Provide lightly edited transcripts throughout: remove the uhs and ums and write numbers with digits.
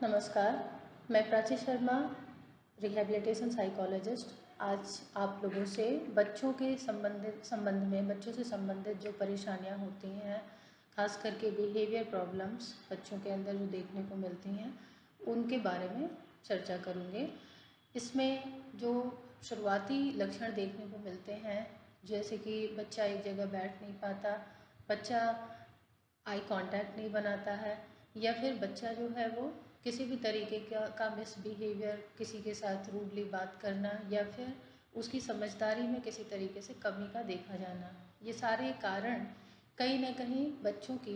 नमस्कार, मैं Prachi Sharma, rehabilitation psychologist. आज आप लोगों से बच्चों के संबंध में बच्चों से संबंधित जो परेशानियां होती हैं, खास करके बिहेवियर प्रॉब्लम्स बच्चों के अंदर जो देखने को मिलती हैं, उनके बारे में चर्चा करूँगी। इसमें जो शुरुआती लक्षण देखने को मिलते हैं, जैसे कि बच्चा एक जगह बैठ नहीं पाता, बच्चा आई कांटेक्ट नहीं बनाता है, या फिर बच्चा जो है वो किसी भी तरीके का मिसबिहेवियर, किसी के साथ रूडली बात करना, या फिर उसकी समझदारी में किसी तरीके से कमी का देखा जाना। ये सारे कारण कहीं ना कहीं बच्चों की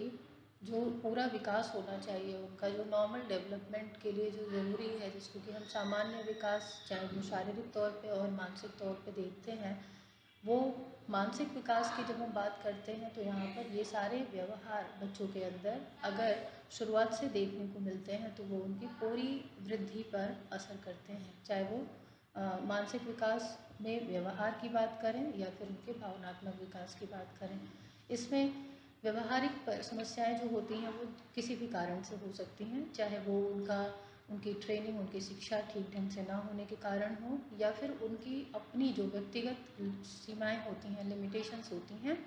जो पूरा विकास होना चाहिए, उनका जो नॉर्मल डेवलपमेंट के लिए जो ज़रूरी है, जिसको कि हम सामान्य विकास चाहे वो शारीरिक तौर पे और मानसिक तौर पे देखते हैं, वो मानसिक विकास की जब हम बात करते हैं तो यहाँ पर ये सारे व्यवहार बच्चों के अंदर अगर शुरुआत से देखने को मिलते हैं तो वो उनकी पूरी वृद्धि पर असर करते हैं, चाहे वो मानसिक विकास में व्यवहार की बात करें या फिर उनके भावनात्मक विकास की बात करें। इसमें व्यवहारिक समस्याएं जो होती हैं वो किसी भी कारण से हो सकती हैं, चाहे वो उनकी ट्रेनिंग, उनकी शिक्षा ठीक ढंग से ना होने के कारण हो, या फिर उनकी अपनी जो व्यक्तिगत सीमाएं होती हैं, लिमिटेशंस होती हैं,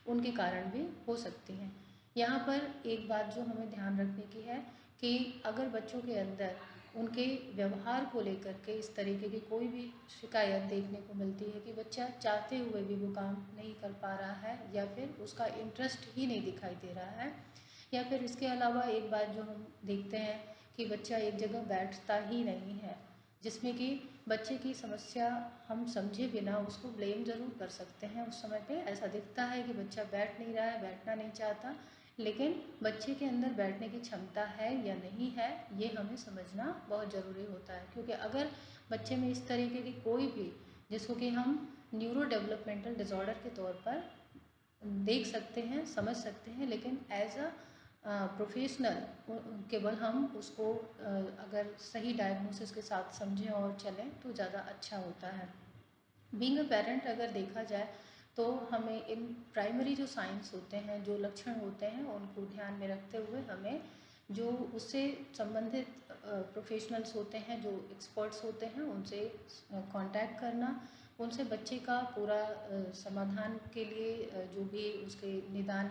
उनके कारण भी हो सकती हैं। यहाँ पर एक बात जो हमें ध्यान रखने की है कि अगर बच्चों के अंदर उनके व्यवहार को लेकर के इस तरीके की कोई भी शिकायत देखने को मिलती है कि बच्चा चाहते हुए भी वो काम नहीं कर पा रहा है, या फिर उसका इंटरेस्ट ही नहीं दिखाई दे रहा है, या फिर इसके अलावा एक बात जो हम देखते हैं कि बच्चा एक जगह बैठता ही नहीं है, जिसमें कि बच्चे की समस्या हम समझे बिना उसको ब्लेम ज़रूर कर सकते हैं। उस समय पे ऐसा दिखता है कि बच्चा बैठ नहीं रहा है, बैठना नहीं चाहता, लेकिन बच्चे के अंदर बैठने की क्षमता है या नहीं है, ये हमें समझना बहुत ज़रूरी होता है। क्योंकि अगर बच्चे में इस तरीके की कोई भी, जिसको कि हम न्यूरो डेवलपमेंटल डिसऑर्डर के तौर पर देख सकते हैं, समझ सकते हैं, लेकिन एज अ प्रोफेशनल केवल हम उसको अगर सही डायग्नोसिस के साथ समझें और चलें तो ज़्यादा अच्छा होता है। बीइंग अ पेरेंट अगर देखा जाए तो हमें इन प्राइमरी जो साइंस होते हैं, जो लक्षण होते हैं, उनको ध्यान में रखते हुए हमें जो उससे संबंधित प्रोफेशनल्स होते हैं, जो एक्सपर्ट्स होते हैं, उनसे कांटेक्ट करना, उनसे बच्चे का पूरा समाधान के लिए जो भी उसके निदान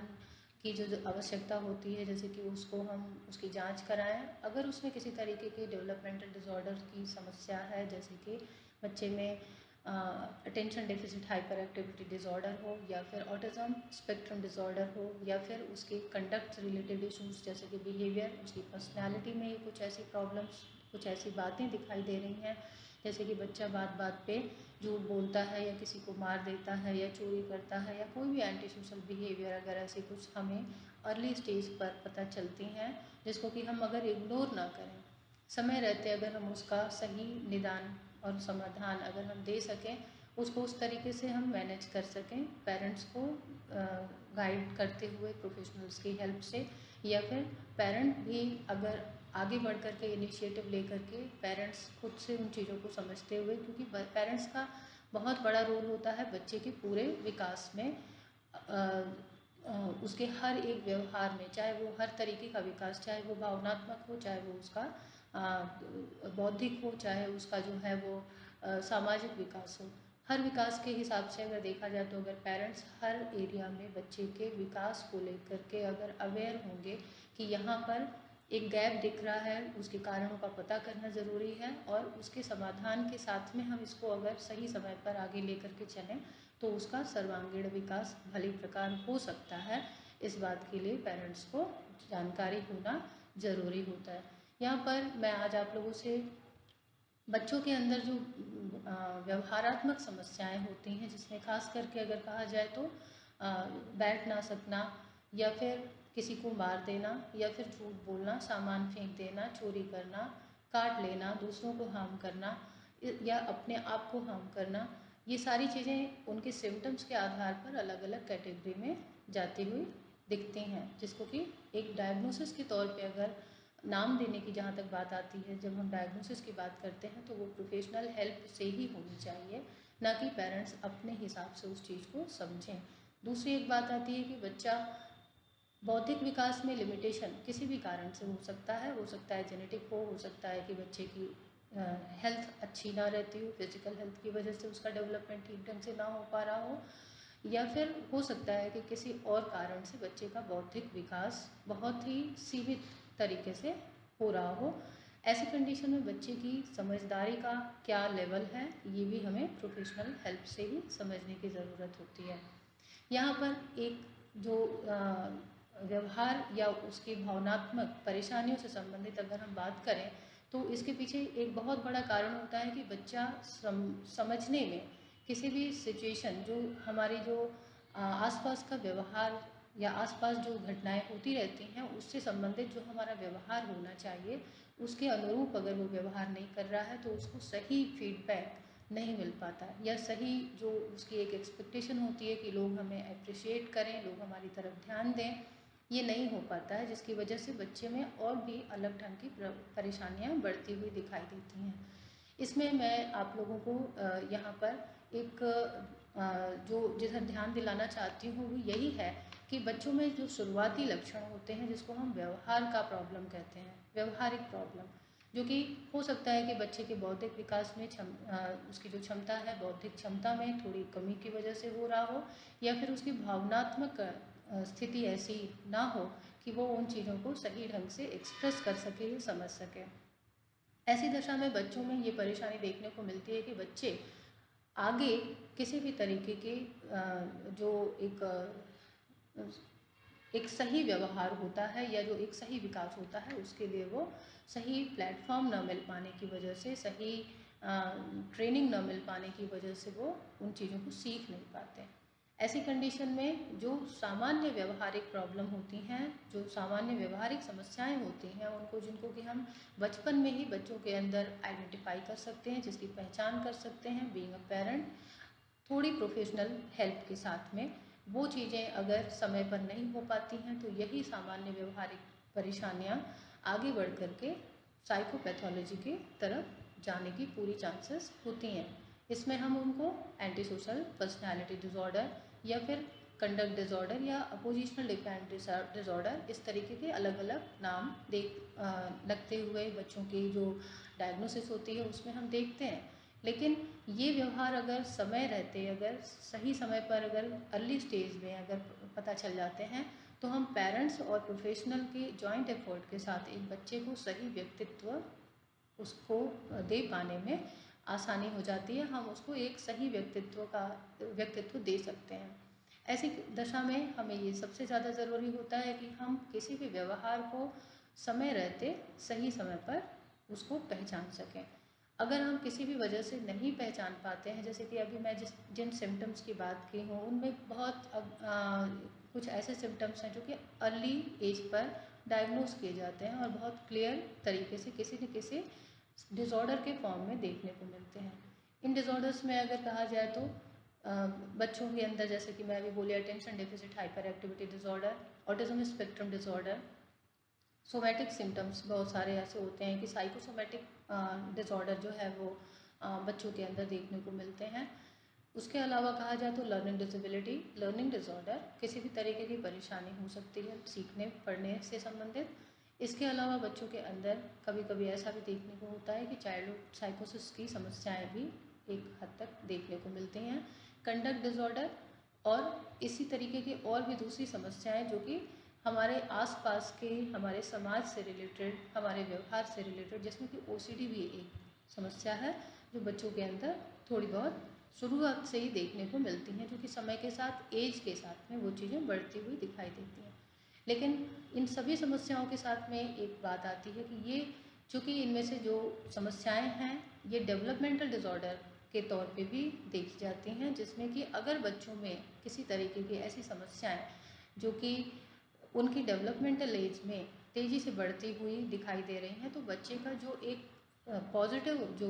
की जो आवश्यकता होती है, जैसे कि उसको हम उसकी जांच कराएं। अगर उसमें किसी तरीके के डेवलपमेंटल डिसऑर्डर की समस्या है, जैसे कि बच्चे में attention deficit hyper activity disorder हो, या फिर ऑटिज्म स्पेक्ट्रम डिसऑर्डर हो, या फिर उसके कंडक्ट रिलेटेड इश्यूज जैसे कि बिहेवियर, उसकी पर्सनैलिटी में कुछ ऐसी प्रॉब्लम्स, कुछ ऐसी बातें दिखाई दे रही हैं, जैसे कि बच्चा बात बात पे झूठ बोलता है, या किसी को मार देता है, या चोरी करता है, या कोई भी एंटी सोशल बिहेवियर, अगर ऐसी कुछ हमें अर्ली स्टेज पर पता चलती हैं, जिसको कि हम अगर इग्नोर ना करें, समय रहते अगर हम उसका सही निदान और समाधान अगर हम दे सकें, उसको उस तरीके से हम मैनेज कर सकें, पेरेंट्स को गाइड करते हुए प्रोफेशनल्स की हेल्प से, या फिर पेरेंट भी अगर आगे बढ़ कर के इनिशिएटिव लेकर के पेरेंट्स खुद से उन चीज़ों को समझते हुए, क्योंकि पेरेंट्स का बहुत बड़ा रोल होता है बच्चे के पूरे विकास में, उसके हर एक व्यवहार में, चाहे वो हर तरीके का विकास, चाहे वो भावनात्मक हो, चाहे वो उसका बौद्धिक हो, चाहे उसका जो है वो सामाजिक विकास हो। हर विकास के हिसाब से अगर देखा जाए तो अगर पेरेंट्स हर एरिया में बच्चे के विकास को लेकर के अगर अवेयर होंगे कि यहाँ पर एक गैप दिख रहा है, उसके कारणों का पता करना ज़रूरी है, और उसके समाधान के साथ में हम इसको अगर सही समय पर आगे लेकर के चलें तो उसका सर्वांगीण विकास भली प्रकार हो सकता है। इस बात के लिए पेरेंट्स को जानकारी होना ज़रूरी होता है। यहाँ पर मैं आज आप लोगों से बच्चों के अंदर जो व्यवहारात्मक समस्याएं होती हैं, जिसमें खास करके अगर कहा जाए तो बैठ ना सकना, या फिर किसी को मार देना, या फिर झूठ बोलना, सामान फेंक देना, चोरी करना, काट लेना, दूसरों को हार्म करना, या अपने आप को हार्म करना, ये सारी चीज़ें उनके सिम्टम्स के आधार पर अलग अलग कैटेगरी में जाती हुई दिखती हैं, जिसको कि एक डायग्नोसिस के तौर पे अगर नाम देने की जहाँ तक बात आती है, जब हम डायग्नोसिस की बात करते हैं तो वो प्रोफेशनल हेल्प से ही होनी चाहिए, ना कि पेरेंट्स अपने हिसाब से उस चीज़ को समझें। दूसरी एक बात आती है कि बच्चा बौद्धिक विकास में लिमिटेशन किसी भी कारण से हो सकता है जेनेटिक हो सकता है कि बच्चे की हेल्थ अच्छी ना रहती हो, फिजिकल हेल्थ की वजह से उसका डेवलपमेंट ठीक ढंग से ना हो पा रहा हो, या फिर हो सकता है कि किसी और कारण से बच्चे का बौद्धिक विकास बहुत ही सीमित तरीके से हो रहा हो। ऐसी कंडीशन में बच्चे की समझदारी का क्या लेवल है, ये भी हमें प्रोफेशनल हेल्प से ही समझने की ज़रूरत होती है। यहाँ पर एक जो व्यवहार या उसकी भावनात्मक परेशानियों से संबंधित अगर हम बात करें, तो इसके पीछे एक बहुत बड़ा कारण होता है कि बच्चा समझने में किसी भी सिचुएशन, जो हमारी जो आसपास का व्यवहार या आसपास जो घटनाएं होती रहती हैं उससे संबंधित जो हमारा व्यवहार होना चाहिए उसके अनुरूप अगर वो व्यवहार नहीं कर रहा है तो उसको सही फीडबैक नहीं मिल पाता, या सही जो उसकी एक एक्सपेक्टेशन होती है कि लोग हमें अप्रिशिएट करें, लोग हमारी तरफ ध्यान दें, ये नहीं हो पाता है, जिसकी वजह से बच्चे में और भी अलग ढंग की परेशानियां बढ़ती हुई दिखाई देती हैं। इसमें मैं आप लोगों को यहाँ पर एक जो जिधर ध्यान दिलाना चाहती हूँ वो यही है कि बच्चों में जो शुरुआती लक्षण होते हैं जिसको हम व्यवहार का प्रॉब्लम कहते हैं, व्यवहारिक प्रॉब्लम, जो कि हो सकता है कि बच्चे के बौद्धिक विकास में उसकी जो क्षमता है, बौद्धिक क्षमता में थोड़ी कमी की वजह से हो रहा हो, या फिर उसकी भावनात्मक स्थिति ऐसी ना हो कि वो उन चीज़ों को सही ढंग से एक्सप्रेस कर सके या समझ सके। ऐसी दशा में बच्चों में ये परेशानी देखने को मिलती है कि बच्चे आगे किसी भी तरीके के जो एक सही व्यवहार होता है या जो एक सही विकास होता है उसके लिए वो सही प्लेटफॉर्म न मिल पाने की वजह से, सही ट्रेनिंग न मिल पाने की वजह से वो उन चीज़ों को सीख नहीं पाते। ऐसी कंडीशन में जो सामान्य व्यवहारिक प्रॉब्लम होती हैं, जो सामान्य व्यवहारिक समस्याएं होती हैं, उनको जिनको कि हम बचपन में ही बच्चों के अंदर आइडेंटिफाई कर सकते हैं, जिसकी पहचान कर सकते हैं बीइंग अ पेरेंट, थोड़ी प्रोफेशनल हेल्प के साथ में वो चीज़ें अगर समय पर नहीं हो पाती हैं तो यही सामान्य व्यवहारिक परेशानियां आगे बढ़ कर के साइकोपैथोलॉजी की तरफ जाने की पूरी चांसेस होती हैं। इसमें हम उनको एंटी सोशल पर्सनैलिटी डिज़ॉर्डर या फिर कंडक्ट डिज़ॉर्डर या अपोजिशनल डिपेंडेंट डिज़ॉर्डर, इस तरीके के अलग अलग नाम लगते हुए बच्चों की जो डायग्नोसिस होती है उसमें हम देखते हैं। लेकिन ये व्यवहार अगर समय रहते, अगर सही समय पर, अगर अर्ली स्टेज में अगर पता चल जाते हैं तो हम पेरेंट्स और प्रोफेशनल के जॉइंट एफर्ट के साथ एक बच्चे को सही व्यक्तित्व उसको दे पाने में आसानी हो जाती है, हम उसको एक सही व्यक्तित्व दे सकते हैं। ऐसी दशा में हमें ये सबसे ज़्यादा ज़रूरी होता है कि हम किसी भी व्यवहार को समय रहते सही समय पर उसको पहचान सकें। अगर हम किसी भी वजह से नहीं पहचान पाते हैं, जैसे कि अभी मैं जिन सिम्टम्स की बात की हूँ उनमें बहुत कुछ ऐसे सिम्टम्स हैं जो कि अर्ली एज पर डायग्नोज किए जाते हैं और बहुत क्लियर तरीके से किसी न किसी डिज़ॉर्डर के फॉर्म में देखने को मिलते हैं। इन डिज़ॉर्डर्स में अगर कहा जाए तो बच्चों के अंदर, जैसे कि मैं अभी बोली, attention deficit hyper activity disorder, autism spectrum disorder, somatic symptoms बहुत सारे ऐसे होते हैं कि साइकोसोमैटिक डिज़ॉर्डर जो है वो बच्चों के अंदर देखने को मिलते हैं। उसके अलावा कहा जाए तो लर्निंग डिसेबिलिटी, लर्निंग डिज़ॉर्डर, किसी भी तरीके की परेशानी हो सकती है सीखने पढ़ने से संबंधित। इसके अलावा बच्चों के अंदर कभी कभी ऐसा भी देखने को होता है कि चाइल्डहुड साइकोसिस की समस्याएं भी एक हद तक देखने को मिलती हैं। कंडक्ट डिज़ॉर्डर और इसी तरीके की और भी दूसरी समस्याएं जो कि हमारे आसपास के, हमारे समाज से रिलेटेड, हमारे व्यवहार से रिलेटेड, जिसमें कि ओसीडी भी एक समस्या है जो बच्चों के अंदर थोड़ी बहुत शुरुआत से ही देखने को मिलती हैं, जो कि समय के साथ, एज के साथ में वो चीज़ें बढ़ती हुई दिखाई देती हैं। लेकिन इन सभी समस्याओं के साथ में एक बात आती है कि ये, चूँकि इनमें से जो समस्याएं हैं ये डेवलपमेंटल डिज़ॉर्डर के तौर पे भी देखी जाती हैं, जिसमें कि अगर बच्चों में किसी तरीके की ऐसी समस्याएं जो कि उनकी डेवलपमेंटल एज में तेज़ी से बढ़ती हुई दिखाई दे रही हैं, तो बच्चे का जो एक पॉजिटिव जो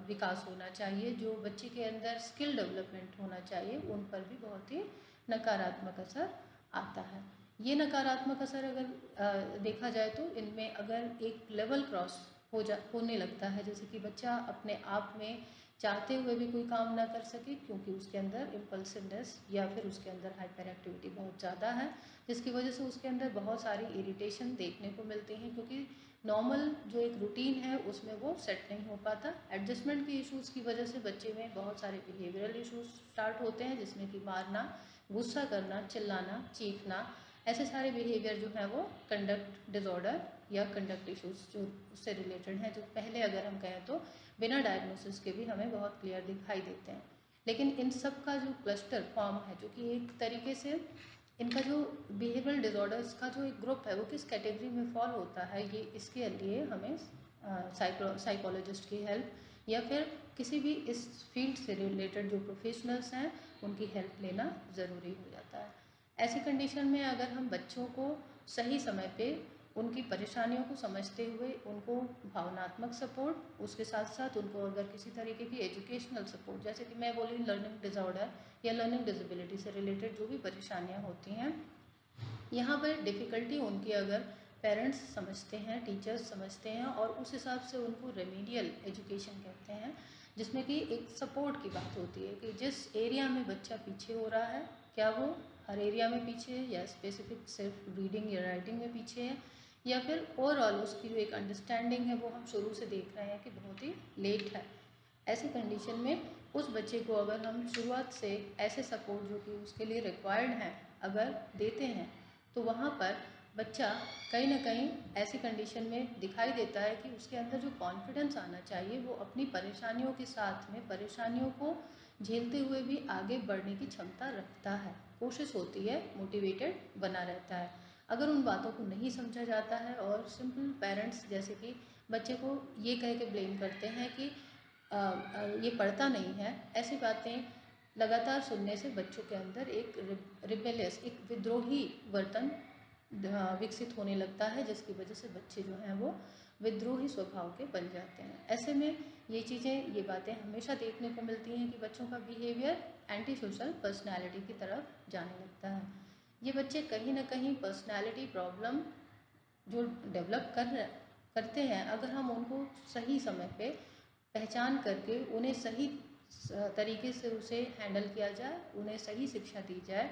विकास होना चाहिए, जो बच्चे के अंदर स्किल डेवलपमेंट होना चाहिए, उन पर भी बहुत ही नकारात्मक असर आता है। ये नकारात्मक असर अगर देखा जाए तो इनमें अगर एक लेवल क्रॉस होने लगता है, जैसे कि बच्चा अपने आप में चाहते हुए भी कोई काम ना कर सके, क्योंकि उसके अंदर इम्पल्सिवनेस या फिर उसके अंदर हाइपर एक्टिविटी बहुत ज़्यादा है, जिसकी वजह से उसके अंदर बहुत सारी इरिटेशन देखने को मिलती हैं, क्योंकि नॉर्मल जो एक रूटीन है उसमें वो सेट नहीं हो पाता। एडजस्टमेंट के इश्यूज़ की वजह से बच्चे में बहुत सारे बिहेवियरल इश्यूज स्टार्ट होते हैं, जिसमें कि मारना, गुस्सा करना, चिल्लाना, चीखना, ऐसे सारे बिहेवियर जो हैं वो कंडक्ट डिसऑर्डर या कंडक्ट इश्यूज जो उससे रिलेटेड हैं, जो पहले अगर हम कहें तो बिना डायग्नोसिस के भी हमें बहुत क्लियर दिखाई देते हैं। लेकिन इन सब का जो क्लस्टर फॉर्म है, जो कि एक तरीके से इनका जो बिहेवियरल डिसऑर्डर्स का जो एक ग्रुप है वो किस कैटेगरी में फॉल होता है, ये इसके लिए हमें साइकोलॉजिस्ट की हेल्प या फिर किसी भी इस फील्ड से रिलेटेड जो प्रोफेशनल्स हैं उनकी हेल्प लेना ज़रूरी हो जाता है। ऐसी कंडीशन में अगर हम बच्चों को सही समय पे उनकी परेशानियों को समझते हुए उनको भावनात्मक सपोर्ट, उसके साथ साथ उनको अगर किसी तरीके की एजुकेशनल सपोर्ट, जैसे कि मैं बोली लर्निंग डिसऑर्डर या लर्निंग डिसेबिलिटी से रिलेटेड जो भी परेशानियां होती हैं, यहाँ पर डिफ़िकल्टी उनकी अगर पेरेंट्स समझते हैं, टीचर्स समझते हैं और उस हिसाब से उनको रेमेडियल एजुकेशन कहते हैं, जिसमें कि एक सपोर्ट की बात होती है कि जिस एरिया में बच्चा पीछे हो रहा है, क्या वो हर एरिया में पीछे है या स्पेसिफिक सिर्फ रीडिंग या राइटिंग में पीछे है, या फिर ओवरऑल उसकी जो एक अंडरस्टैंडिंग है वो हम शुरू से देख रहे हैं कि बहुत ही लेट है। ऐसी कंडीशन में उस बच्चे को अगर हम शुरुआत से ऐसे सपोर्ट जो कि उसके लिए रिक्वायर्ड हैं अगर देते हैं, तो वहाँ पर बच्चा कहीं ना कहीं ऐसी कंडीशन में दिखाई देता है कि उसके अंदर जो कॉन्फिडेंस आना चाहिए वो अपनी परेशानियों के साथ में परेशानियों को झेलते हुए भी आगे बढ़ने की क्षमता रखता है, कोशिश होती है, मोटिवेटेड बना रहता है। अगर उन बातों को नहीं समझा जाता है और सिंपल पेरेंट्स जैसे कि बच्चे को ये कह के ब्लेम करते हैं कि ये पढ़ता नहीं है, ऐसी बातें लगातार सुनने से बच्चों के अंदर एक रिबेलियस, एक विद्रोही वर्तन विकसित होने लगता है, जिसकी वजह से बच्चे जो हैं वो विद्रोही स्वभाव के बन जाते हैं। ऐसे में ये चीज़ें, ये बातें हमेशा देखने को मिलती हैं कि बच्चों का बिहेवियर एंटी सोशल पर्सनैलिटी की तरफ जाने लगता है। ये बच्चे कहीं ना कहीं पर्सनैलिटी प्रॉब्लम जो डेवलप करते हैं, अगर हम उनको सही समय पे पहचान करके उन्हें सही तरीके से उसे हैंडल किया जाए, उन्हें सही शिक्षा दी जाए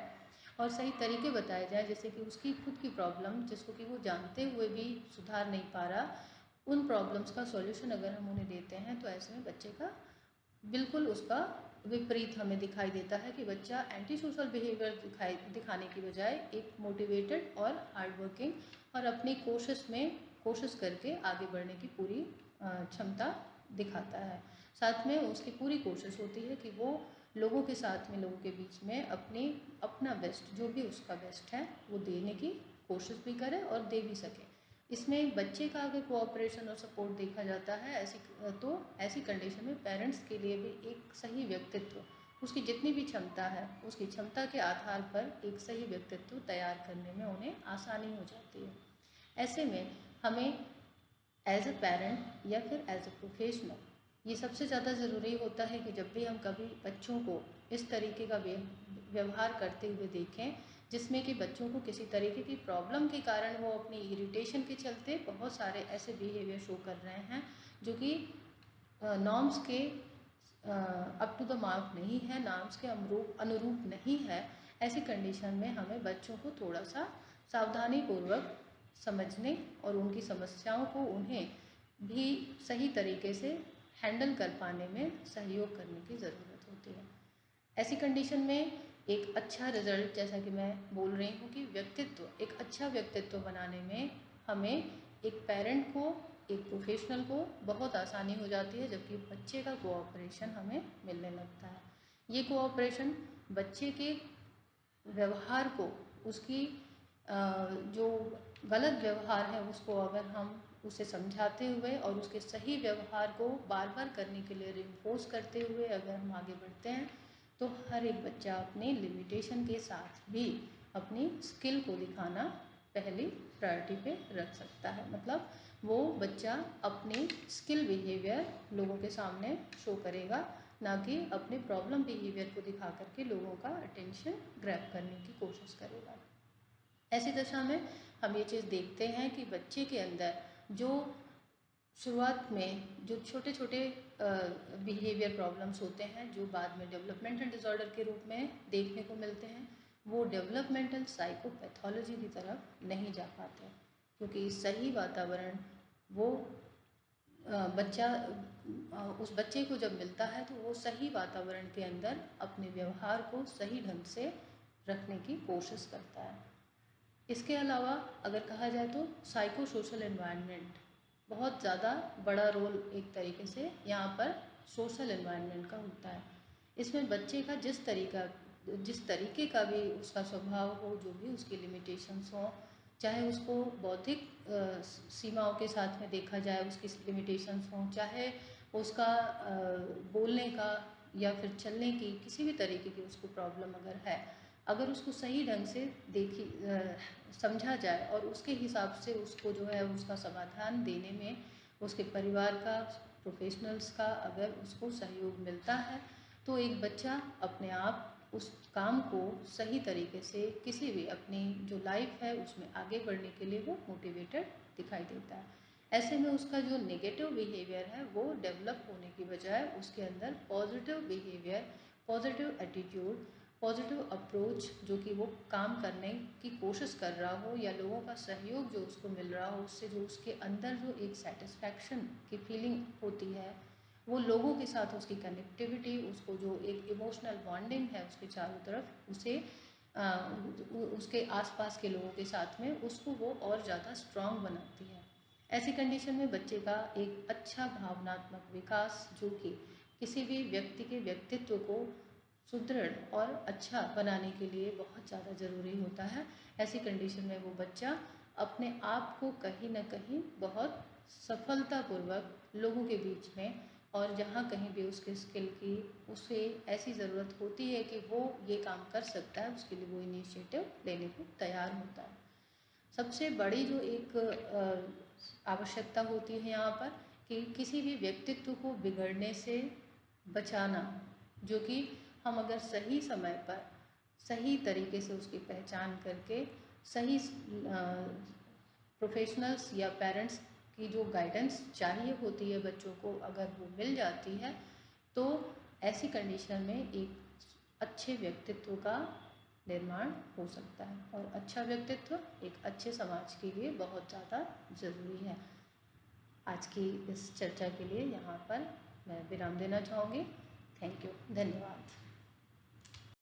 और सही तरीके बताए जाए, जैसे कि उसकी खुद की प्रॉब्लम जिसको कि वो जानते हुए भी सुधार नहीं पा रहा, उन प्रॉब्लम्स का सॉल्यूशन अगर हम उन्हें देते हैं, तो ऐसे में बच्चे का बिल्कुल उसका विपरीत हमें दिखाई देता है कि बच्चा एंटी सोशल बिहेवियर दिखाने की बजाय एक मोटिवेटेड और हार्ड वर्किंग और अपनी कोशिश करके आगे बढ़ने की पूरी क्षमता दिखाता है। साथ में उसकी पूरी कोशिश होती है कि वो लोगों के साथ में, लोगों के बीच में अपना बेस्ट, जो भी उसका बेस्ट है वो देने की कोशिश भी करे और दे भी सके। इसमें बच्चे का अगर कोऑपरेशन और सपोर्ट देखा जाता है ऐसी कंडीशन में पेरेंट्स के लिए भी एक सही व्यक्तित्व, उसकी जितनी भी क्षमता है उसकी क्षमता के आधार पर एक सही व्यक्तित्व तैयार करने में उन्हें आसानी हो जाती है। ऐसे में हमें एज अ पेरेंट या फिर एज अ प्रोफेशनल ये सबसे ज़्यादा ज़रूरी होता है कि जब भी हम कभी बच्चों को इस तरीके का व्यवहार करते हुए देखें, जिसमें कि बच्चों को किसी तरीके की प्रॉब्लम के कारण वो अपनी इरिटेशन के चलते बहुत सारे ऐसे बिहेवियर शो कर रहे हैं जो कि नॉर्म्स के अप टू द मार्क नहीं है, नॉर्म्स के अनुरूप नहीं है। ऐसी कंडीशन में हमें बच्चों को थोड़ा सा सावधानी पूर्वक समझने और उनकी समस्याओं को उन्हें भी सही तरीके से हैंडल कर पाने में सहयोग करने की ज़रूरत होती है। ऐसी कंडीशन में एक अच्छा रिजल्ट, जैसा कि मैं बोल रही हूँ कि एक अच्छा व्यक्तित्व बनाने में हमें एक पेरेंट को, एक प्रोफेशनल को बहुत आसानी हो जाती है, जबकि बच्चे का कोऑपरेशन हमें मिलने लगता है। ये कोऑपरेशन बच्चे के व्यवहार को, उसकी जो गलत व्यवहार है उसको अगर हम उसे समझाते हुए और उसके सही व्यवहार को बार बार करने के लिए रिइंफोर्स करते हुए अगर हम आगे बढ़ते हैं, तो हर एक बच्चा अपने लिमिटेशन के साथ भी अपनी स्किल को दिखाना पहली प्रायोरिटी पे रख सकता है। मतलब वो बच्चा अपनी स्किल बिहेवियर लोगों के सामने शो करेगा, ना कि अपने प्रॉब्लम बिहेवियर को दिखा करके लोगों का अटेंशन ग्रैब करने की कोशिश करेगा। ऐसी दशा में हम ये चीज़ देखते हैं कि बच्चे के अंदर जो शुरुआत में जो छोटे छोटे बिहेवियर प्रॉब्लम्स होते हैं जो बाद में डेवलपमेंटल डिसऑर्डर के रूप में देखने को मिलते हैं, वो डेवलपमेंटल साइकोपैथोलॉजी की तरफ नहीं जा पाते, क्योंकि सही वातावरण वो बच्चा उस बच्चे को जब मिलता है तो वो सही वातावरण के अंदर अपने व्यवहार को सही ढंग से रखने की कोशिश करता है। इसके अलावा अगर कहा जाए तो साइको सोशल एनवायरनमेंट बहुत ज़्यादा बड़ा रोल एक तरीके से यहाँ पर सोशल एनवायरनमेंट का होता है। इसमें बच्चे का जिस तरीके का भी उसका स्वभाव हो, जो भी उसकी लिमिटेशंस हों, चाहे उसको बौद्धिक सीमाओं के साथ में देखा जाए उसकी लिमिटेशंस हों, चाहे उसका बोलने का या फिर चलने की किसी भी तरीके की उसको प्रॉब्लम अगर है, अगर उसको सही ढंग से समझा जाए और उसके हिसाब से उसको जो है उसका समाधान देने में उसके परिवार का, प्रोफेशनल्स का अगर उसको सहयोग मिलता है, तो एक बच्चा अपने आप उस काम को सही तरीके से किसी भी अपनी जो लाइफ है उसमें आगे बढ़ने के लिए वो मोटिवेटेड दिखाई देता है। ऐसे में उसका जो नेगेटिव बिहेवियर है वो डेवलप होने की बजाय उसके अंदर positive behaviour, positive attitude, positive approach, जो कि वो काम करने की कोशिश कर रहा हो या लोगों का सहयोग जो उसको मिल रहा हो, उससे जो उसके अंदर जो एक सेटिस्फैक्शन की फीलिंग होती है, वो लोगों के साथ उसकी कनेक्टिविटी, उसको जो एक इमोशनल बॉन्डिंग है उसके चारों तरफ, उसे उसके आसपास के लोगों के साथ में उसको वो और ज़्यादा स्ट्रॉन्ग बनाती है। ऐसी कंडीशन में बच्चे का एक अच्छा भावनात्मक विकास, जो कि किसी भी व्यक्ति के व्यक्तित्व को सुदृढ़ और अच्छा बनाने के लिए बहुत ज़्यादा ज़रूरी होता है। ऐसी कंडीशन में वो बच्चा अपने आप को कहीं ना कहीं बहुत सफलतापूर्वक लोगों के बीच में, और जहाँ कहीं भी उसके स्किल की उसे ऐसी ज़रूरत होती है कि वो ये काम कर सकता है, उसके लिए वो इनिशिएटिव लेने को तैयार होता है। सबसे बड़ी जो एक आवश्यकता होती है यहाँ पर कि किसी भी व्यक्तित्व को बिगड़ने से बचाना, जो कि हम अगर सही समय पर सही तरीके से उसकी पहचान करके सही प्रोफेशनल्स या पेरेंट्स की जो गाइडेंस चाहिए होती है बच्चों को, अगर वो मिल जाती है, तो ऐसी कंडीशन में एक अच्छे व्यक्तित्व का निर्माण हो सकता है। और अच्छा व्यक्तित्व एक अच्छे समाज के लिए बहुत ज़्यादा ज़रूरी है। आज की इस चर्चा के लिए यहाँ पर मैं विराम देना चाहूँगी। थैंक यू, धन्यवाद।